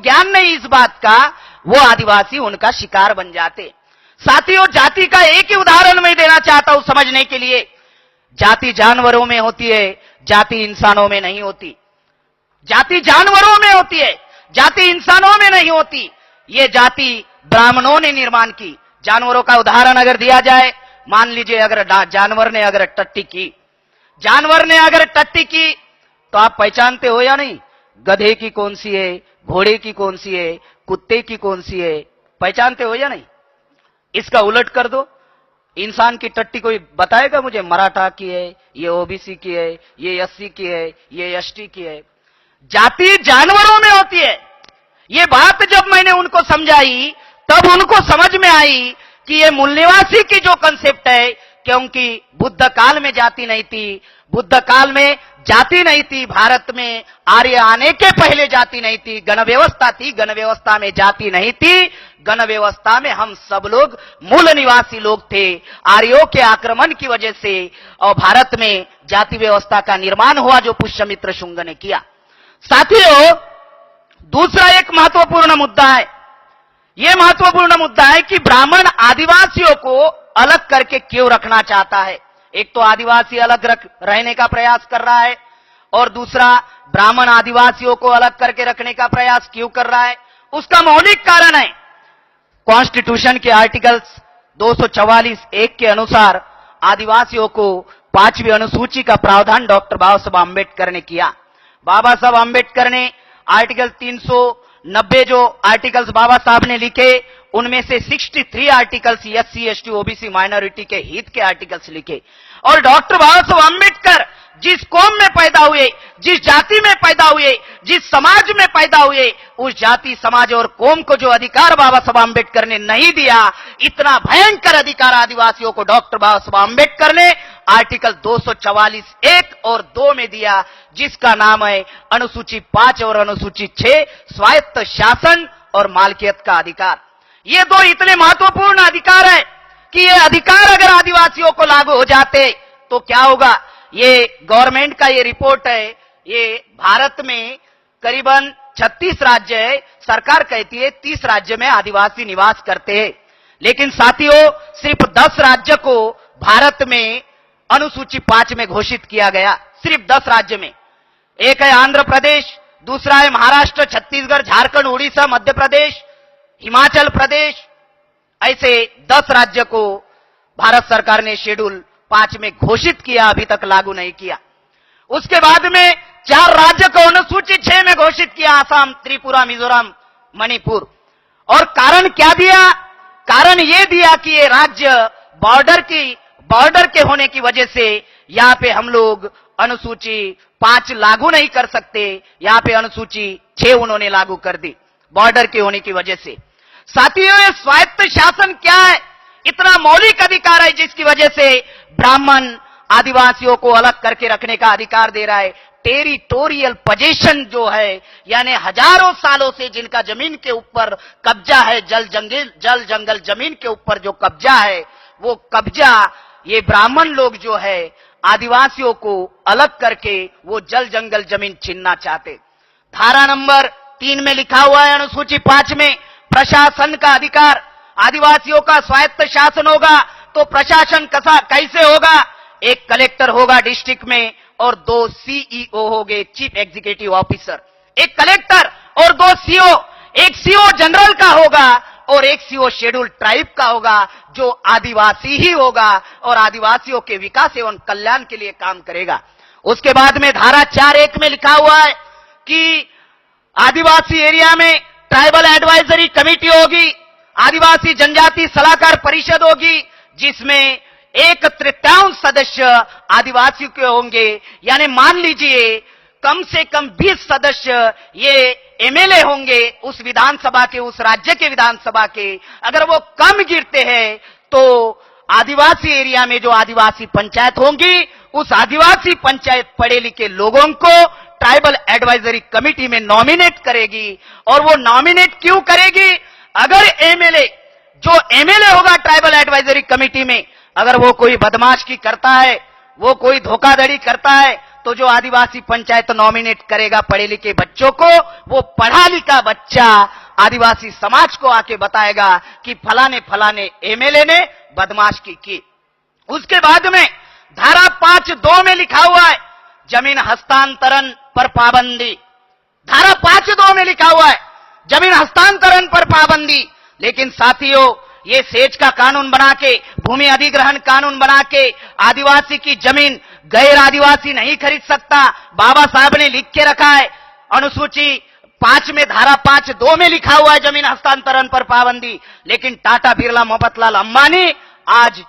ज्ञान नहीं इस बात का, वो आदिवासी उनका शिकार बन जाते। साथियों, जाति का एक ही उदाहरण मैं देना चाहता हूं समझने के लिए। जाति जानवरों में होती है, जाति इंसानों में नहीं होती। जाति जानवरों में होती है, जाति इंसानों में नहीं होती। ये जाति ब्राह्मणों ने निर्माण की। जानवरों का उदाहरण अगर दिया जाए, मान लीजिए अगर जानवर ने अगर टट्टी की, जानवर ने अगर टट्टी की तो आप पहचानते हो या नहीं? गधे की कौन सी है, घोड़े की कौन सी है, कुत्ते की कौन सी है, पहचानते हो या नहीं? इसका उलट कर दो, इंसान की टट्टी कोई बताएगा मुझे? मराठा की है, ये ओबीसी की है, ये एससी की है, ये एसटी की है। जाति जानवरों में होती है। ये बात जब मैंने उनको समझाई तब उनको समझ में आई कि ये मूल निवासी की जो कंसेप्ट है, क्योंकि बुद्ध काल में जाति नहीं थी, बुद्ध काल में जाति नहीं थी, भारत में आर्य आने के पहले जाति नहीं थी, गण व्यवस्था थी, गण व्यवस्था में जाति नहीं थी, गण व्यवस्था में हम सब लोग मूल निवासी लोग थे। आर्यों के आक्रमण की वजह से और भारत में जाति व्यवस्था का निर्माण हुआ जो पुष्यमित्र शुंग ने किया। साथियों, दूसरा एक महत्वपूर्ण मुद्दा है। यह महत्वपूर्ण मुद्दा है कि ब्राह्मण आदिवासियों को अलग करके क्यों रखना चाहता है। एक तो आदिवासी अलग रहने का प्रयास कर रहा है, और दूसरा ब्राह्मण आदिवासियों को अलग करके रखने का प्रयास क्यों कर रहा है। उसका मौलिक कारण है कॉन्स्टिट्यूशन के आर्टिकल्स 244(1) के अनुसार आदिवासियों को 5वीं अनुसूची का प्रावधान डॉक्टर बाबा साहब आंबेडकर ने किया। बाबा साहब आंबेडकर ने आर्टिकल 390 जो आर्टिकल्स बाबा साहब ने लिखे, उनमें से 63 articles SC ST OBC minority के हित के आर्टिकल्स लिखे। और डॉक्टर बाबा साहब आंबेडकर जिस कौम में पैदा हुए, जिस जाति में पैदा हुए, जिस समाज में पैदा हुए, उस जाति समाज और कौम को जो अधिकार बाबा साहब आंबेडकर ने नहीं दिया, इतना भयंकर अधिकार आदिवासियों को डॉक्टर बाबा साहब आंबेडकर ने आर्टिकल 244(1) और 2 में दिया, जिसका नाम है अनुसूची 5 और अनुसूची 6 स्वायत्त शासन और मालकियत का अधिकार। ये दो इतने महत्वपूर्ण अधिकार है कि ये अधिकार अगर आदिवासियों को लागू हो जाते तो क्या होगा। ये गवर्नमेंट का ये रिपोर्ट है, ये भारत में करीबन 36 राज्य है, सरकार कहती है 30 राज्य में आदिवासी निवास करते हैं, लेकिन साथियों सिर्फ 10 राज्य को भारत में अनुसूची 5 में घोषित किया गया, सिर्फ 10 राज्य में। एक है आंध्र प्रदेश, दूसरा है महाराष्ट्र, छत्तीसगढ़, झारखंड, उड़ीसा, मध्य प्रदेश, हिमाचल प्रदेश। ऐसे 10 राज्य को भारत सरकार ने शेड्यूल 5 में घोषित किया, अभी तक लागू नहीं किया। उसके बाद में 4 राज्य को अनुसूची 6 में घोषित किया, आसाम, त्रिपुरा, मिजोरम, मणिपुर। और कारण क्या दिया? कारण यह दिया कि ये राज्य बॉर्डर के होने की वजह से यहां पे हम लोग अनुसूची 5 लागू नहीं कर सकते, यहां पे अनुसूची 6 उन्होंने लागू कर दी बॉर्डर के होने की वजह से। साथियों, ये स्वायत्त शासन क्या है? इतना मौलिक अधिकार है जिसकी वजह से ब्राह्मण आदिवासियों को अलग करके रखने का अधिकार दे रहा है। टेरिटोरियल पोजीशन जो है, यानी हजारों सालों से जिनका जमीन के ऊपर कब्जा है, जल जंगल जमीन के ऊपर जो कब्जा है, वो कब्जा ये ब्राह्मण लोग जो है आदिवासियों को अलग करके वो जल जंगल जमीन छीनना चाहते। धारा नंबर 3 में लिखा हुआ है अनुसूची 5 में प्रशासन का अधिकार, आदिवासियों का स्वायत्त शासन होगा। तो प्रशासन कैसे होगा? एक कलेक्टर होगा डिस्ट्रिक्ट में और 2 सीईओ होंगे, चीफ एग्जीक्यूटिव ऑफिसर। एक कलेक्टर और 2 सीओ, एक सीओ जनरल का होगा और एक सीओ शेड्यूल ट्राइब का होगा, जो आदिवासी ही होगा और आदिवासियों के विकास एवं कल्याण के लिए काम करेगा। उसके बाद में धारा 4(1) में लिखा हुआ है कि आदिवासी एरिया में ट्राइबल एडवाइजरी कमेटी होगी, आदिवासी जनजाति सलाहकार परिषद होगी, जिसमें 1/3 सदस्य आदिवासी के होंगे। यानी मान लीजिए कम से कम 20 सदस्य ये एमएलए होंगे उस विधानसभा के, उस राज्य के विधानसभा के। अगर वो कम गिरते हैं तो आदिवासी एरिया में जो आदिवासी पंचायत होंगी, उस आदिवासी पंचायत पढ़े लिखे लोगों को ट्राइबल एडवाइजरी कमेटी में नॉमिनेट करेगी। और वो नॉमिनेट क्यों करेगी? अगर जो एमएलए होगा ट्राइबल एडवाइजरी कमेटी में, अगर वो कोई बदमाशी करता है, वो कोई धोखाधड़ी करता है, तो जो आदिवासी पंचायत नॉमिनेट करेगा पढ़े लिखे बच्चों को, वो पढ़ा लिखा बच्चा आदिवासी समाज को आके बताएगा कि फलाने फलाने एमएलए ने बदमाशी की। उसके बाद में धारा 5(2) में लिखा हुआ है जमीन हस्तांतरण पर पाबंदी। धारा 5(2) में लिखा हुआ है जमीन हस्तांतरण पर पाबंदी। लेकिन साथियों, ये सेज का कानून बना के, भूमि अधिग्रहण कानून बना के आदिवासी की जमीन गैर आदिवासी नहीं खरीद सकता। बाबा साहब ने लिख के रखा है अनुसूची 5 में, धारा 5(2) में लिखा हुआ है जमीन हस्तांतरण पर पाबंदी। लेकिन टाटा, बिरला, मोहब्बतलाल अंबानी आज